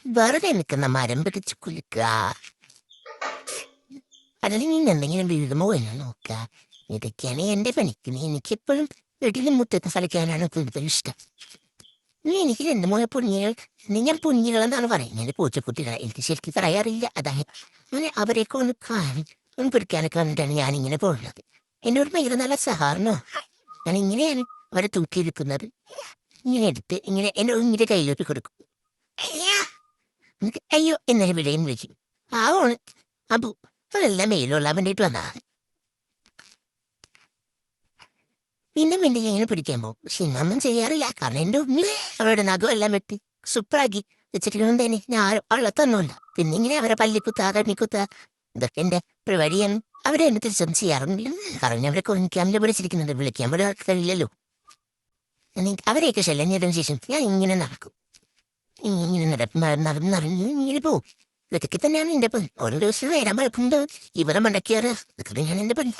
വെറുതെ നിൽക്കുന്ന മരം പിടിച്ച് കുലുക്കുക. അല്ലെങ്കിൽ എന്തെങ്കിലും വീഴുമോ എന്ന് നോക്കുക. ഇതൊക്കെയാണ് എന്റെ പണിക്ക്. എനിക്കെപ്പോഴും വീട്ടിലും മുറ്റത്ത് കളിക്കാനാണ് കൂടുതൽ ഇഷ്ടം. എനിക്ക് രണ്ട് മൂന്ന് പുണ്യകൾ, ഞാൻ പുണ്യകളെന്നാണ് പറയുന്നത്, പൂച്ചക്കുട്ടികളെ. എനിക്ക് ശരിക്കും പറയാറില്ല. അതായത് അങ്ങനെ അവരെയൊക്കെ ഒന്ന് പിടിക്കാനൊക്കെ വന്നിട്ടാണ് ഞാനിങ്ങനെ പോകുന്നത്. എന്നോട് ഭയങ്കര നല്ല സഹകരണോ. ഞാൻ ഇങ്ങനെയാണ് അവരെ തൂക്കിയിരിക്കുന്നത്. ഇങ്ങനെ എടുത്ത് ഇങ്ങനെ ഇങ്ങനെ കയ്യിലോട്ട് കൊടുക്കും. അയ്യോ എന്നൊരു വിടയും വിളിക്കും. ഓണ് അബു അതെല്ലാം മേലുള്ള വേണ്ടിയിട്ട് വന്നാ. പിന്നെ പിന്നെ ഇങ്ങനെ പിടിക്കാൻ പോകും. പക്ഷെ ഇന്നൊന്നും ചെയ്യാറില്ല. കാരണം എൻ്റെ ഉമ്മ അവരുടെ നഖം എല്ലാം വെട്ടി സൂപ്പറാക്കി വെച്ചിരിക്കണം തന്നെ. ഞാൻ അവളെ തന്നൂല്ല. പിന്നെ ഇങ്ങനെ അവരെ പല്ലിക്കുത്ത കണ്ണിക്കുത്ത ഇതൊക്കെ എൻ്റെ പരിപാടിയാണ്. അവരെ എന്നെ തിരിച്ചൊന്നും ചെയ്യാറുണ്ട്. കാരണം അവരെ ക്യാമിലെ പിടിച്ചിരിക്കുന്നുണ്ട്. വിളിക്കാൻ പോലും കഴിയില്ലല്ലോ. അവരെയൊക്കെ ശല്യം ചെയ്തതിനു ശേഷം ഞാൻ ഇങ്ങനെ നടക്കും. ഇങ്ങനെ നടന്നറിഞ്ഞ് ഇങ്ങനെ പോവും. ഇതൊക്കെ തന്നെയാണ് എൻ്റെ പണി. ഓരോ ദിവസം വരാൻ പഴപ്പുണ്ട്. ഇവരെ മണ്ടക്കിയാറ് ഇതൊക്കെ ഞാൻ എൻ്റെ പണി.